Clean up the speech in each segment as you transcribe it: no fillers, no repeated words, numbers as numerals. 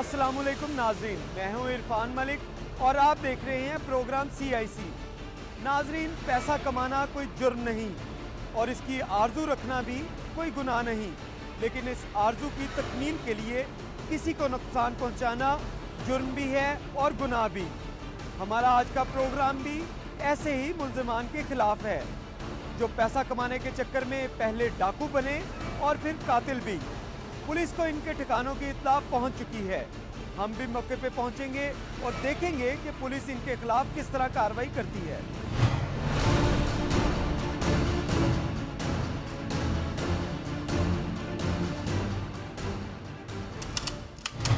अस्सलामुअलैकुम नाजरीन, मैं हूं इरफान मलिक और आप देख रहे हैं प्रोग्राम CIC। नाजरीन, पैसा कमाना कोई जुर्म नहीं और इसकी आरजू रखना भी कोई गुनाह नहीं, लेकिन इस आरजू की तकमील के लिए किसी को नुकसान पहुंचाना जुर्म भी है और गुनाह भी। हमारा आज का प्रोग्राम भी ऐसे ही मुल्ज़िमान के खिलाफ है जो पैसा कमाने के चक्कर में पहले डाकू बने और फिर कातिल भी। पुलिस को इनके ठिकानों की इत्तला पहुंच चुकी है। हम भी मौके पे पहुंचेंगे और देखेंगे कि पुलिस इनके खिलाफ किस तरह कार्रवाई करती है।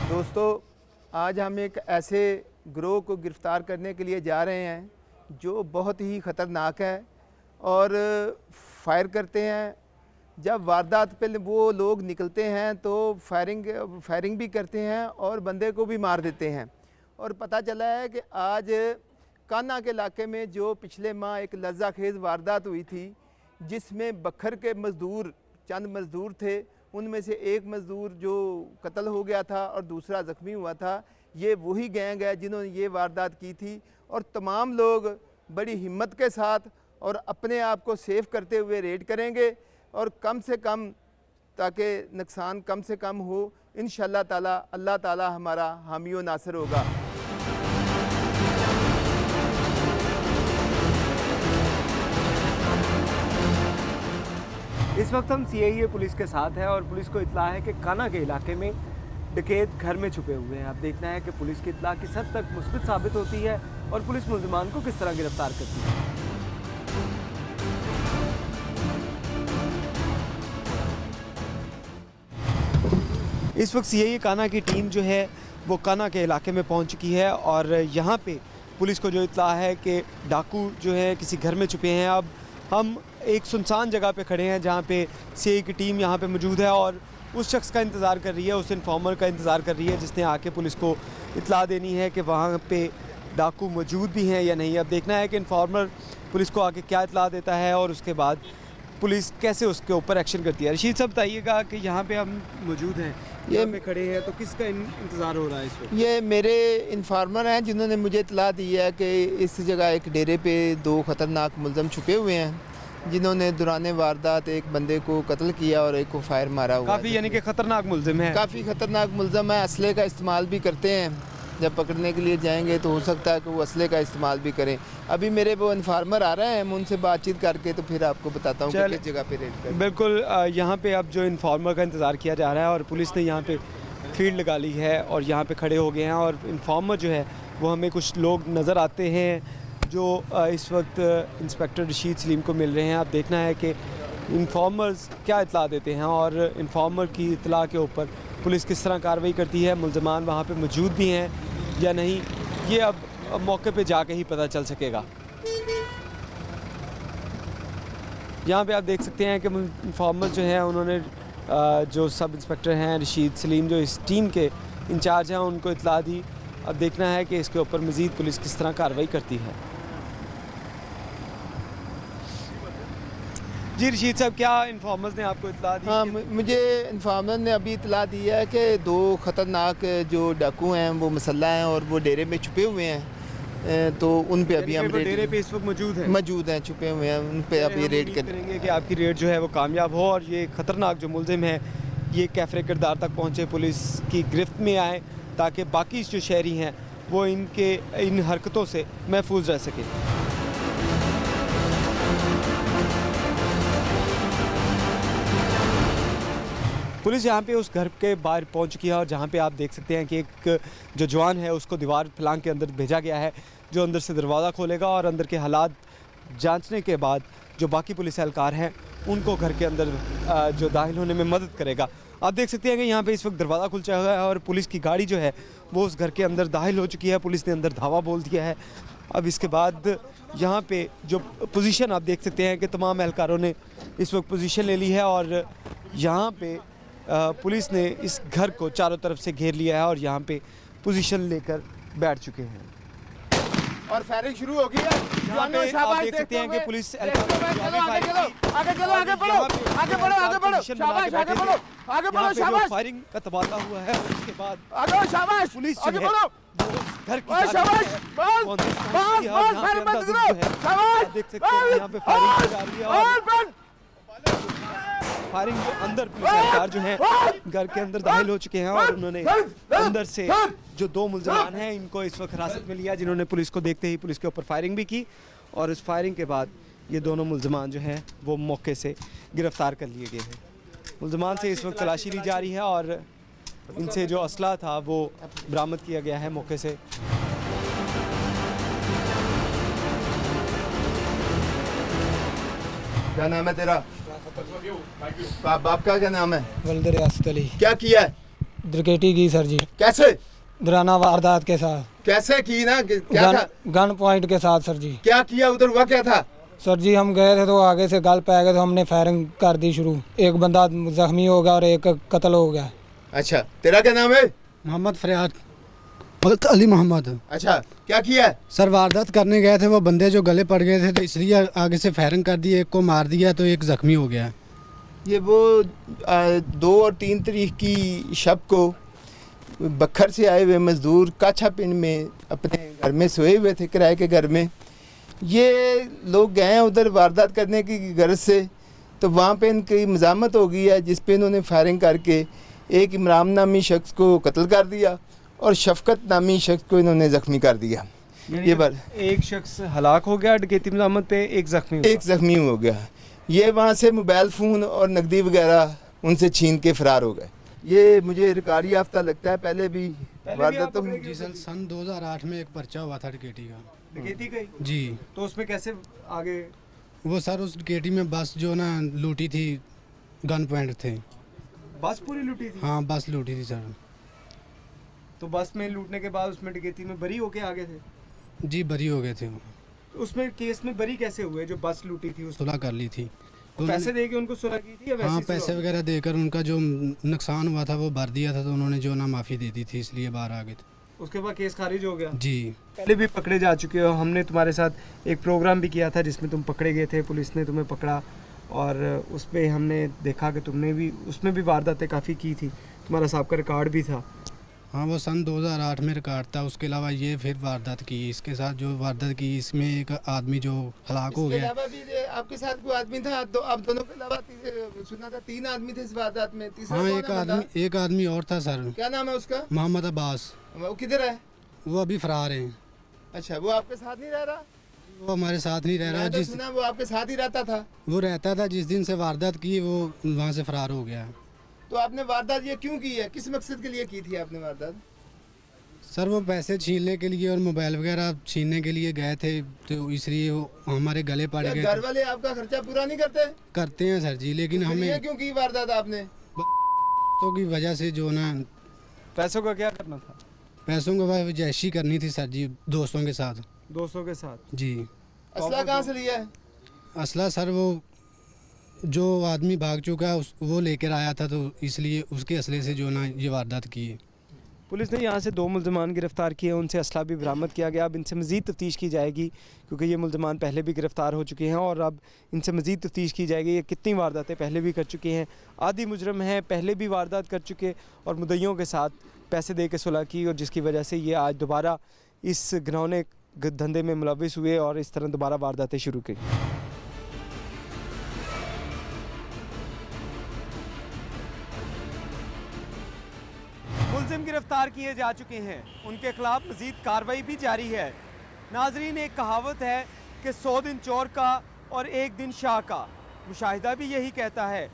दोस्तों, आज हम एक ऐसे गिरोह को गिरफ्तार करने के लिए जा रहे हैं जो बहुत ही ख़तरनाक है और फायर करते हैं। जब वारदात पे वो लोग निकलते हैं तो फायरिंग भी करते हैं और बंदे को भी मार देते हैं। और पता चला है कि आज कान्हा के इलाके में जो पिछले माह एक लज्जाखेज़ वारदात हुई थी जिसमें बखर के मज़दूर, चंद मज़दूर थे, उनमें से एक मज़दूर जो कत्ल हो गया था और दूसरा ज़ख्मी हुआ था, ये वही गैंग है जिन्होंने ये वारदात की थी। और तमाम लोग बड़ी हिम्मत के साथ और अपने आप को सेफ करते हुए रेड करेंगे और कम से कम, ताकि नुकसान कम से कम हो, इंशाअल्लाह ताला अल्लाह ताला हमारा हामी व नासिर होगा। इस वक्त हम CIA पुलिस के साथ हैं और पुलिस को इत्तला है कि कान्हा के इलाके में डकैत घर में छुपे हुए हैं। अब देखना है कि पुलिस की इत्तला किस हद तक मुस्बित साबित होती है और पुलिस मुल्ज़िमान को किस तरह गिरफ्तार करती है। इस वक्त CIA कान्हा की टीम जो है वो कान्हा के इलाके में पहुंच चुकी है और यहाँ पे पुलिस को जो इत्तला है कि डाकू जो है किसी घर में छुपे हैं। अब हम एक सुनसान जगह पे खड़े हैं जहाँ पे CIA की टीम यहाँ पे मौजूद है और उस शख्स का इंतज़ार कर रही है, उस इन्फॉर्मर का इंतज़ार कर रही है जिसने आके पुलिस को इत्तला देनी है कि वहाँ पे डाकू मौजूद भी हैं या नहीं। अब देखना है कि इन्फॉर्मर पुलिस को आके क्या इत्तला देता है और उसके बाद पुलिस कैसे उसके ऊपर एक्शन करती है। रशीद साहब, बताइएगा कि यहाँ पे हम मौजूद हैं, ये में खड़े हैं, तो किसका इंतज़ार हो रहा है इस वक्त? ये मेरे इन्फॉर्मर हैं जिन्होंने मुझे इत्तला दी है कि इस जगह एक डेरे पे दो ख़तरनाक मुल्ज़म छुपे हुए हैं जिन्होंने दौरान वारदात एक बंदे को कत्ल किया और एक को फायर मारा हुआ। काफ़ी यानी कि ख़तरनाक मुल्ज़िम है। काफ़ी ख़तरनाक मुल्ज़िम है, असले का इस्तेमाल भी करते हैं। जब पकड़ने के लिए जाएंगे तो हो सकता है कि वो असले का इस्तेमाल भी करें। अभी मेरे वो इन्फॉर्मर आ रहे हैं, मैं उनसे बातचीत करके तो फिर आपको बताता हूँ कि किस जगह पे रेड करें। बिल्कुल, यहाँ पे अब जो इन्फॉर्मर का इंतज़ार किया जा रहा है और पुलिस ने यहाँ पे फील्ड लगा ली है और यहाँ पे खड़े हो गए हैं और इन्फॉर्मर जो है वो हमें कुछ लोग नज़र आते हैं जो इस वक्त इंस्पेक्टर रशीद सलीम को मिल रहे हैं। अब देखना है कि इन्फॉर्मर्स क्या इत्तला देते हैं और इन्फॉर्मर की इत्तला के ऊपर पुलिस किस तरह कार्रवाई करती है। मुल्ज़िमान वहाँ पे मौजूद भी हैं या नहीं, ये अब मौके पे जाके ही पता चल सकेगा। यहाँ पे आप देख सकते हैं कि इन्फॉर्मर जो है उन्होंने जो सब इंस्पेक्टर हैं रशीद सलीम जो इस टीम के इंचार्ज हैं उनको इत्तला दी। अब देखना है कि इसके ऊपर मज़ीद पुलिस किस तरह कार्रवाई करती है। जी रशीद साहब, क्या इन्फॉर्मर्स ने आपको इत्तला दी? हाँ, मुझे इन्फॉर्मर ने अभी इत्तला दी है कि दो ख़तरनाक जो डाकू हैं वो मसल्ला हैं और वो डेरे में छुपे हुए हैं, तो उन पे अभी हम डेरे पे इस वक्त मौजूद हैं, छुपे हुए हैं, उन पे अभी रेड करेंगे कि आपकी रेड जो है वो कामयाब हो और ये ख़तरनाक जो मुल्ज़िम है ये कैफरे किरदार तक पहुँचे, पुलिस की गिरफ्त में आए ताकि बाकी जो शहरी हैं वो इनके इन हरकतों से महफूज रह सकें। पुलिस यहाँ पे उस घर के बाहर पहुँच चुकी है और जहाँ पे आप देख सकते हैं कि एक जो जवान है उसको दीवार फलांग के अंदर भेजा गया है जो अंदर से दरवाज़ा खोलेगा और अंदर के हालात जांचने के बाद जो बाकी पुलिस एहलकार हैं उनको घर के अंदर जो दाखिल होने में मदद करेगा। आप देख सकते हैं कि यहाँ पे इस वक्त दरवाज़ा खुल चुका है और पुलिस की गाड़ी जो है वो उस घर के अंदर दाखिल हो चुकी है। पुलिस ने अंदर धावा बोल दिया है। अब इसके बाद यहाँ पे जो पोजीशन आप देख सकते हैं कि तमाम एहलकारों ने इस वक्त पोजीशन ले ली है और यहाँ पे पुलिस ने इस घर को चारों तरफ से घेर लिया है और यहाँ पे पोजीशन लेकर बैठ चुके हैं। और फायरिंग शुरू हो गई है। जवानों आप शाबाश, देख सकते हैं कि पुलिस चलो आगे चलो, आगे चलो, आगे बढ़ो, आगे बढ़ो, आगे बढ़ो, शाबाश, आगे बढ़ो, आगे बढ़ो, शाबाश, फायरिंग का तबादला हुआ है और उसके बाद आगे बढ़ो, शाबाश, पुलिस आगे बढ़ो, घर की ओए शाबाश, बस बस बस, फायरिंग बंद करो, शाबाश, देख सकते हैं यहाँ पे फायरिंग की जा रही है और बंद, फायरिंग जो अंदर पुलिस सरकार जो है घर के अंदर दाखिल हो चुके हैं और उन्होंने अंदर से जो 2 मुल्ज़मान हैं इनको इस वक्त हिरासत में लिया, जिन्होंने पुलिस को देखते ही पुलिस के ऊपर फायरिंग भी की और इस फायरिंग के बाद ये दोनों मुल्ज़मान जो हैं वो मौके से गिरफ्तार कर लिए गए हैं। मुल्ज़मान से इस वक्त तलाशी ली जा रही है और इनसे जो असला था वो बरामद किया गया है मौके से। क्या नाम है तेरा? बाप का क्या नाम है? वल्द रियासत अली। क्या किया है? क्रिकेटी की सर जी, कैसे डराना वारदात के साथ, कैसे की ना, क्या था? गन पॉइंट के साथ सर जी। क्या किया उधर, हुआ क्या था? सर जी हम गए थे तो आगे से गल पे आ गए तो हमने फायरिंग कर दी शुरू। एक बंदा जख्मी हो गया और एक कत्ल हो गया। अच्छा, तेरा क्या नाम है? मोहम्मद फरियाद अली मोहम्मद। अच्छा, क्या किया है? सर वारदात करने गए थे, वो बंदे जो गले पड़ गए थे तो इसलिए आगे से फायरिंग कर दी, एक को मार दिया तो एक ज़ख्मी हो गया। ये वो 2 और 3 तारीख की शब को बखर से आए हुए मज़दूर काछा पिंड में अपने घर में सोए हुए थे, किराए के घर में। ये लोग गए हैं उधर वारदात करने की गर्ज से, तो वहाँ पे इनकी मज़ामत हो गई है, जिस पे इन्होंने फायरिंग करके एक इमरान नामी शख्स को कत्ल कर दिया और शफकत नामी शख्स को इन्होंने ज़ख्मी कर दिया। ये बार एक शख्स हलाक हो गया डकैती मज़ामत पे, एक ज़ख्मी हो गया। ये वहाँ से मोबाइल फ़ोन और नकदी वगैरह उनसे छीन के फ़रार हो गए। ये मुझे रिकॉर्ड याफ्ता लगता है, पहले भी वारदात तो जी सर, सन 2008 में एक पर्चा हुआ था डकैती का। डकैती का जी, तो उसमें कैसे आगे? वो सर उस डकैती में बस जो ना लूटी थी, गन पॉइंट थे। बस पूरी लूटी थी? हाँ बस लूटी थी सर। तो बस में लूटने के बाद उसमें डकैती में बरी होके आगे थे? जी बरी हो गए थे वो। उसमें केस में बरी कैसे हुए जो बस लूटी थी? उस सुलह कर ली थी। पैसे दे के उनको सुलह की थी या वैसे? हाँ पैसे वगैरह देकर उनका जो नुकसान हुआ था वो भर दिया था, तो उन्होंने जो ना माफ़ी दे दी थी, इसलिए बाहर आ गए थे। उसके बाद केस खारिज हो गया? जी। पहले भी पकड़े जा चुके हो, हमने तुम्हारे साथ एक प्रोग्राम भी किया था जिसमें तुम पकड़े गए थे, पुलिस ने तुम्हें पकड़ा और उसमें हमने देखा कि तुमने भी उसमें भी वारदातें काफ़ी की थी, तुम्हारा सबका रिकॉर्ड भी था। हाँ वो सन 2008 में रिकॉर्ड था। उसके अलावा ये फिर वारदात की, इसके साथ जो वारदात की इसमें एक आदमी जो हलाक हो गया। आपके साथ कोई आदमी था? तो आप दोनों के अलावा सुना था 3 आदमी थे इस वारदात में। हाँ एक आदमी और था सर। क्या नाम है उसका? मोहम्मद अब्बास। वो किधर है? वो अभी फरार हैं। अच्छा, वो आपके साथ नहीं रह रहा? वो हमारे साथ नहीं रह रहा। जिस सुना वो आपके साथ ही रहता था? वो रहता था, जिस दिन से वारदात की वो वहाँ से फरार हो गया। तो आपने वारदात ये क्यों की है, किस मकसद के लिए की थी आपने वारदात? सर वो पैसे छीनने के लिए और मोबाइल वगैरह छीनने के लिए गए थे, तो इसलिए वो हमारे गले पड़ गए। घर वाले आपका खर्चा पूरा नहीं करते? करते हैं सर जी, लेकिन हमें ये क्यों की वारदात आपने? तो की वजह से जो ना पैसों का क्या करना था? पैसों को भाई जैशी करनी थी सर जी, दोस्तों के साथ। दोस्तों के साथ? जी। असला कहाँ से लिया है? असला सर वो जो आदमी भाग चुका है वो लेकर आया था, तो इसलिए उसके असले से जो ना ये वारदात की है। पुलिस ने यहाँ से 2 मुल्ज़मान गिरफ्तार किए, उनसे असला भी बरामद किया गया। अब इनसे मज़ीद तफ्तीश की जाएगी क्योंकि ये मुल्ज़मान पहले भी गिरफ्तार हो चुके हैं और अब इनसे मज़ीद तफ्तीश की जाएगी ये कितनी वारदातें पहले भी कर चुके हैं, आदि मुजरम हैं, पहले भी वारदात कर चुके और मुद्दइयों के साथ पैसे दे के सुलह की, और जिसकी वजह से ये आज दोबारा इस घिनौने धंधे में मुलविस हुए और इस तरह दोबारा वारदातें शुरू की। मुल्ज़िम गिरफ्तार किए जा चुके हैं, उनके खिलाफ मज़ीद कार्रवाई भी जारी है। नाजरीन, एक कहावत है कि 100 दिन चोर का और 1 दिन शाह का। मुशाहिदा भी यही कहता है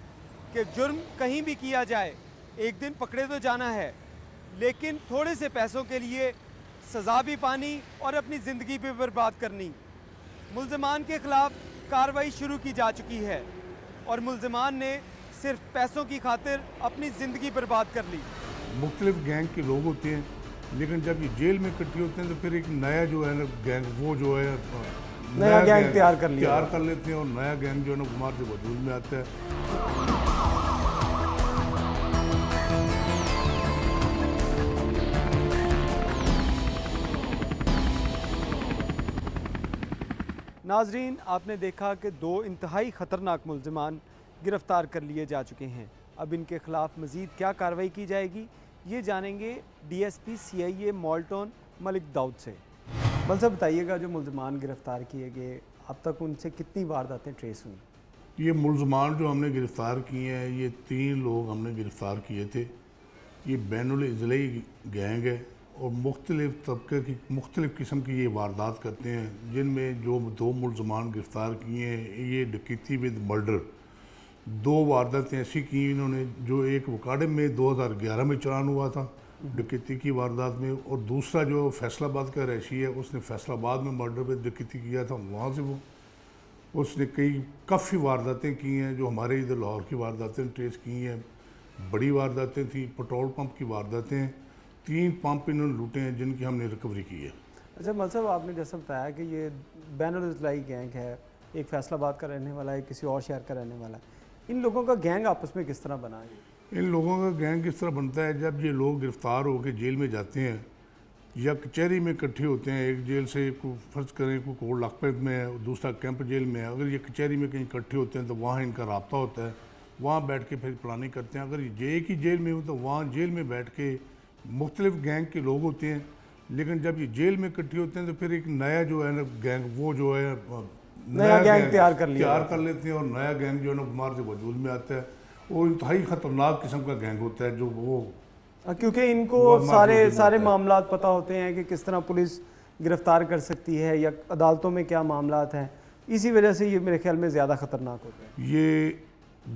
कि जुर्म कहीं भी किया जाए एक दिन पकड़े तो जाना है, लेकिन थोड़े से पैसों के लिए सज़ा भी पानी और अपनी ज़िंदगी भी बर्बाद करनी। मुल्ज़मान के ख़िलाफ़ कार्रवाई शुरू की जा चुकी है और मुल्ज़मान ने सिर्फ पैसों की खातिर अपनी ज़िंदगी बर्बाद कर ली। मुख्तलिफ गैंग के लोग होते हैं, लेकिन जब ये जेल में इकट्ठे होते हैं तो फिर एक नया जो है ना गैंग, वो जो है नया गैंग तैयार कर लेते हैं और नया गैंग जो है ना गुमार से वजूद में आता है। नाजरीन, आपने देखा कि 2 इंतहाई ख़तरनाक मुल्ज़िमान गिरफ़्तार कर लिए जा चुके हैं। अब इनके ख़िलाफ़ मज़ीद क्या कार्रवाई की जाएगी ये जानेंगे DSP CIA माल्टन मलिक दाऊद से। मल साहब बताइएगा, जो मुल्ज़िमान गिरफ़्तार किए गए अब तक उनसे कितनी वारदातें ट्रेस हुई? ये मुल्ज़मान जो हमने गिरफ़्तार किए हैं, ये 3 लोग हमने गिरफ़्तार किए थे। ये बैनुल इज़्लाई गैंग है और मुख्तलिफ़ तबके की मुख्तलिफ़ किस्म की ये वारदात करते हैं, जिनमें जो 2 मुल्ज़मान गिरफ़्तार किए हैं, ये डकैती विद मर्डर 2 वारदातें ऐसी की इन्होंने, जो एक वकाडम में 2011 में चालान हुआ था डकैती की वारदात में, और दूसरा जो फैसलाबाद का रैशी है उसने फैसलाबाद में मर्डर पे डकैती किया था, वहाँ से उसने काफ़ी वारदातें की हैं जो हमारे इधर लाहौर की वारदातें ट्रेस की हैं। बड़ी वारदातें थी, पेट्रोल पंप की वारदातें, 3 पंप इन्होंने लूटे हैं जिनकी हमने रिकवरी की है। अच्छा मल साहब, आपने जैसा बताया कि ये बैनुल इज़्लाई गैंग है, एक फैसलाबाद का रहने वाला है, किसी और शहर का रहने वाला है, इन लोगों का गैंग आपस में किस तरह बना है? इन लोगों का गैंग किस तरह बनता है, जब ये लोग गिरफ़्तार होकर जेल में जाते हैं या कचहरी में इकट्ठे होते हैं, एक जेल से फ़र्ज़ करें कोई कोर्ट लाखपेट में है, दूसरा कैंप जेल में है, अगर ये कचहरी में कहीं इकट्ठे होते हैं तो वहाँ इनका रब्ता होता है, वहाँ बैठ के फिर प्लानिंग करते हैं। अगर ये एक ही जेल में हो तो वहाँ जेल में बैठ के मुख्तलिफ़ गैंग के लोग होते हैं, लेकिन जब ये जेल में इकट्ठे होते हैं तो फिर एक नया जो है ना गैंग, वो जो है नया गैंग तैयार कर लेते हैं और नया गैंग जो है ना बाहर से वजूद में आता है। वो इंतहाई ख़तरनाक किस्म का गैंग होता है, जो वो क्योंकि इनको सारे मामला पता होते हैं कि किस तरह पुलिस गिरफ्तार कर सकती है या अदालतों में क्या मामलात हैं, इसी वजह से ये मेरे ख्याल में ज़्यादा ख़तरनाक होते हैं। ये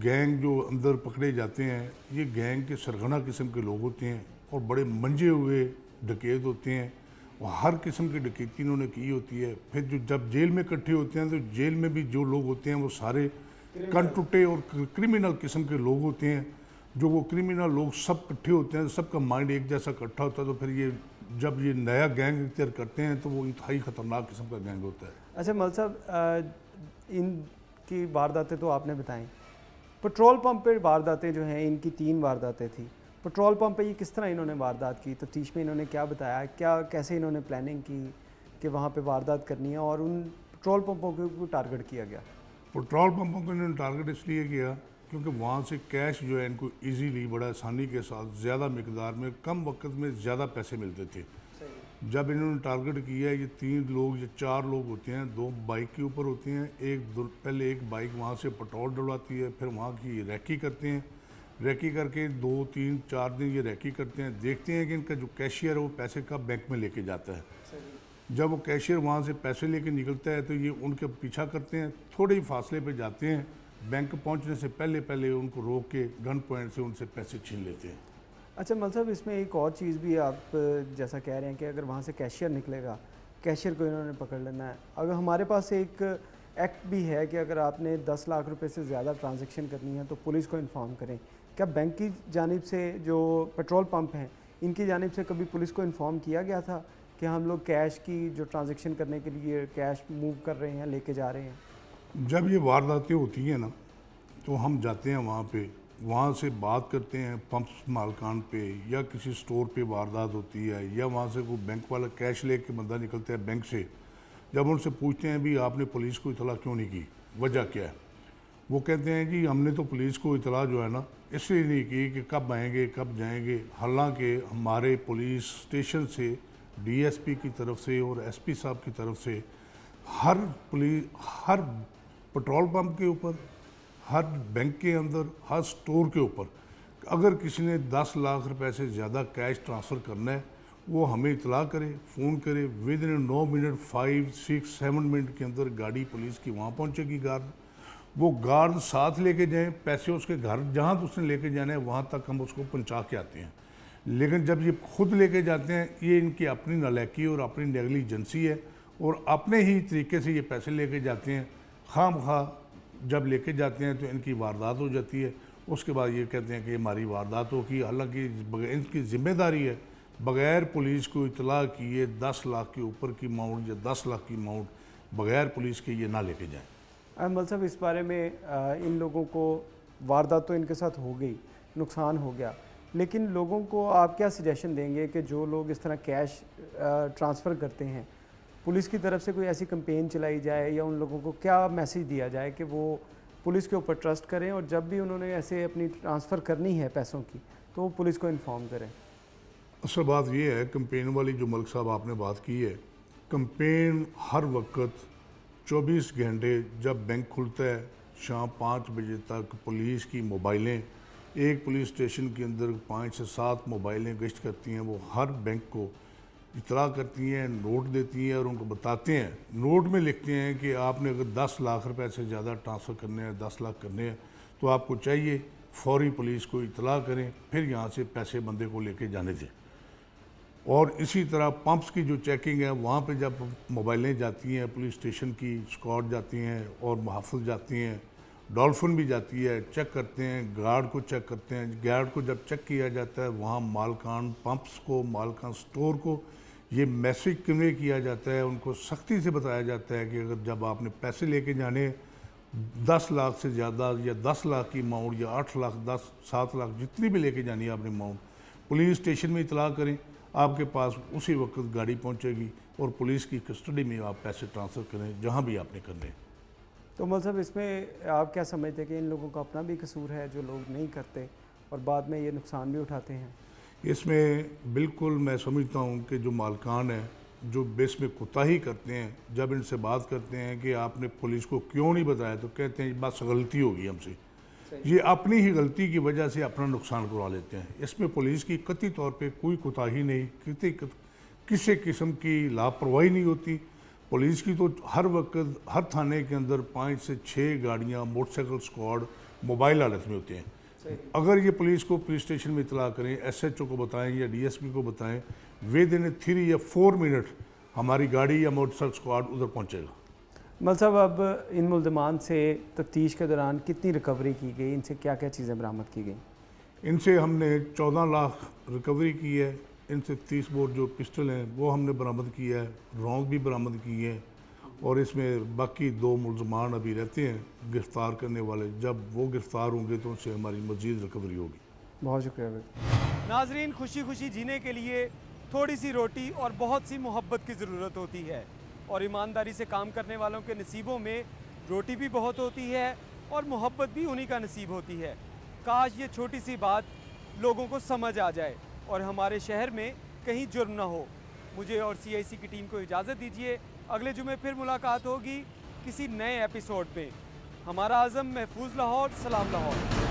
गैंग जो अंदर पकड़े जाते हैं, ये गैंग के सरगना किस्म के लोग होते हैं और बड़े मंजे हुए डकैत होते हैं, और हर किस्म की डकैती इन्होंने की होती है। फिर जो जब जेल में इकट्ठे होते हैं तो जेल में भी जो लोग होते हैं वो सारे कनटुटे और क्रिमिनल किस्म के लोग होते हैं। जो वो क्रिमिनल लोग सब इकट्ठे होते हैं, सबका माइंड एक जैसा इकट्ठा होता है, तो फिर ये जब ये नया गैंग इख्तियार करते हैं तो वो इंतहाई ख़तरनाक किस्म का गैंग होता है। अच्छा मल साहब, इनकी वारदातें तो आपने बताई, पेट्रोल पंप पे वारदातें जो हैं, इनकी 3 वारदातें थी। पेट्रोल पंप पे ये किस तरह इन्होंने वारदात की, तफ्तीश में इन्होंने क्या बताया, कैसे इन्होंने प्लानिंग की कि वहाँ पे वारदात करनी है, और उन पेट्रोल पंपों को टारगेट किया गया? पेट्रोल पंपों को इन्होंने टारगेट इसलिए किया क्योंकि वहाँ से कैश जो है इनको इजीली, बड़ा आसानी के साथ, ज़्यादा मकदार में, कम वक्त में ज़्यादा पैसे मिलते थे। जब इन्होंने टारगेट किया, ये 3 लोग या 4 लोग होते हैं, 2 बाइक के ऊपर होते हैं, पहले एक बाइक वहाँ से पेट्रोल डलवाती है, फिर वहाँ की रैकी करते हैं, रैकी करके 2, 3, 4 दिन ये रैकी करते हैं, देखते हैं कि इनका जो कैशियर है वो पैसे कब बैंक में लेके जाता है। जब वो कैशियर वहाँ से पैसे लेके निकलता है तो ये उनके पीछा करते हैं, थोड़े ही फासले पे जाते हैं, बैंक पहुँचने से पहले उनको रोक के गन पॉइंट से उनसे पैसे छीन लेते हैं। अच्छा मल साहब, इसमें एक और चीज़ भी आप जैसा कह रहे हैं कि अगर वहाँ से कैशियर निकलेगा, कैशियर को इन्होंने पकड़ लेना है। अगर हमारे पास एक एक्ट भी है कि अगर आपने 10 लाख रुपए से ज़्यादा ट्रांजैक्शन करनी है तो पुलिस को इन्फॉर्म करें। क्या बैंक की जानिब से, जो पेट्रोल पंप हैं, इनकी जानिब से कभी पुलिस को इन्फॉर्म किया गया था कि हम लोग कैश की जो ट्रांजैक्शन करने के लिए कैश मूव कर रहे हैं, लेके जा रहे हैं? जब ये वारदातें होती हैं ना, तो हम जाते हैं वहाँ पे, वहाँ से बात करते हैं पंप मालकान पे, या किसी स्टोर पे वारदात होती है, या वहाँ से कोई बैंक वाला कैश ले के बंदा निकलता है बैंक से। जब उनसे पूछते हैं भी आपने पुलिस को इतला क्यों नहीं की, वजह क्या है, वो कहते हैं जी हमने तो पुलिस को इतला जो है ना इसलिए नहीं की कि कब आएंगे कब जाएंगे। हालांकि हमारे पुलिस स्टेशन से DSP की तरफ से और SP साहब की तरफ से हर पेट्रोल पंप के ऊपर, हर बैंक के अंदर, हर स्टोर के ऊपर, अगर किसी ने 10 लाख रुपए से ज़्यादा कैश ट्रांसफ़र करना है, वो हमें इतला करे, फ़ोन करे, विद इन 9 मिनट, 5, 6, 7 मिनट के अंदर गाड़ी पुलिस की वहाँ पहुँचेगी गार्ड। वो गार्ड साथ लेके जाएं, पैसे उसके घर जहाँ तो उसने लेके जाना है वहाँ तक हम उसको पहुँचा के आते हैं। लेकिन जब ये खुद लेके जाते हैं, ये इनकी अपनी नालायकी और अपनी नेगलिजेंसी है, और अपने ही तरीके से ये पैसे लेके जाते हैं। खामखा जब लेके जाते हैं तो इनकी वारदात हो जाती है। उसके बाद ये कहते हैं कि हमारी वारदात हो की, हालांकि इनकी जिम्मेदारी है बग़ैर पुलिस को इतला किए 10 लाख के ऊपर की अमाउंट या 10 लाख की अमाउंट बग़ैर पुलिस के ये ना लेके जाएं। अहमद साहब, इस बारे में इन लोगों को वारदात तो इनके साथ हो गई, नुकसान हो गया, लेकिन लोगों को आप क्या सजेशन देंगे कि जो लोग इस तरह कैश ट्रांसफ़र करते हैं पुलिस की तरफ से कोई ऐसी कैंपेन चलाई जाए या उन लोगों को क्या मैसेज दिया जाए कि वो पुलिस के ऊपर ट्रस्ट करें और जब भी उन्होंने ऐसे अपनी ट्रांसफ़र करनी है पैसों की तो वो पुलिस को इन्फॉर्म करें? असल बात ये है, कंपेन वाली जो मलिक साहब आपने बात की है, कंपेन हर वक्त 24 घंटे जब बैंक खुलता है शाम 5 बजे तक पुलिस की मोबाइलें, एक पुलिस स्टेशन के अंदर 5 से 7 मोबाइलें गश्त करती हैं। वो हर बैंक को इतला करती हैं, नोट देती हैं और उनको बताते हैं, नोट में लिखते हैं कि आपने अगर 10 लाख रुपए से ज़्यादा ट्रांसफ़र करने हैं, 10 लाख करने हैं, तो आपको चाहिए फौरी पुलिस को इतला करें, फिर यहाँ से पैसे बंदे को लेके जाने दें। और इसी तरह पंप्स की जो चेकिंग है, वहाँ पे जब मोबाइलें जाती हैं, पुलिस स्टेशन की स्क्वाड जाती हैं और मुहाफ़िज़ जाती हैं, डॉल्फिन भी जाती है, चेक करते हैं, गार्ड को चेक करते हैं। गार्ड को जब चेक किया जाता है, वहाँ मालकान पंप्स को, मालकान स्टोर को ये मैसेज कन्वे किया जाता है, उनको सख्ती से बताया जाता है कि अगर जब आपने पैसे लेके जाने 10 लाख से ज़्यादा या 10 लाख की अमाउंट या 8 लाख, 10, 7 लाख जितनी भी लेके जानी है आपने अमाउंट, पुलिस स्टेशन में इतला करें, आपके पास उसी वक्त गाड़ी पहुंचेगी और पुलिस की कस्टडी में आप पैसे ट्रांसफ़र करें जहां भी आपने करने हैं। तो मौलवी साहब, इसमें आप क्या समझते हैं कि इन लोगों का अपना भी कसूर है जो लोग नहीं करते और बाद में ये नुकसान भी उठाते हैं? इसमें बिल्कुल मैं समझता हूं कि जो मालकान हैं, जो बेस में कोताही करते हैं, जब इनसे बात करते हैं कि आपने पुलिस को क्यों नहीं बताया, तो कहते हैं बस गलती होगी हमसे। ये अपनी ही गलती की वजह से अपना नुकसान करवा लेते हैं। इसमें पुलिस की कतई तौर पे कोई कोताही नहीं, किसी किस्म की लापरवाही नहीं होती। पुलिस की तो हर वक्त हर थाने के अंदर 5 से 6 गाड़ियाँ, मोटरसाइकिल स्क्वाड मोबाइल हालत में होते हैं। अगर ये पुलिस को पुलिस स्टेशन में इतला करें, SHO को बताएं या DSP को बताएं, विद इन 3 या 4 मिनट हमारी गाड़ी या मोटरसाइकिल स्क्वाड उधर पहुँचेगा। मल साहब, अब इन मुल्ज़मान से तफ्तीश के दौरान कितनी रिकवरी की गई, इनसे क्या क्या चीज़ें बरामद की गई? इनसे हमने 14 लाख रिकवरी की है। इनसे 30 बोर जो पिस्टल हैं वो हमने बरामद किया है, रौंद भी बरामद किए हैं और इसमें बाकी 2 मुल्ज़मान अभी रहते हैं गिरफ़्तार करने वाले। जब वो गिरफ़्तार होंगे तो उनसे हमारी मज़ीद रिकवरी होगी। बहुत शुक्रिया। नाजरीन, खुशी खुशी जीने के लिए थोड़ी सी रोटी और बहुत सी मोहब्बत की ज़रूरत होती है और ईमानदारी से काम करने वालों के नसीबों में रोटी भी बहुत होती है और मोहब्बत भी उन्हीं का नसीब होती है। काश ये छोटी सी बात लोगों को समझ आ जाए और हमारे शहर में कहीं जुर्म ना हो। मुझे और CIC की टीम को इजाज़त दीजिए। अगले जुमे फिर मुलाकात होगी किसी नए एपिसोड में। हमारा आज़म महफूज लाहौर, सलाम लाहौर।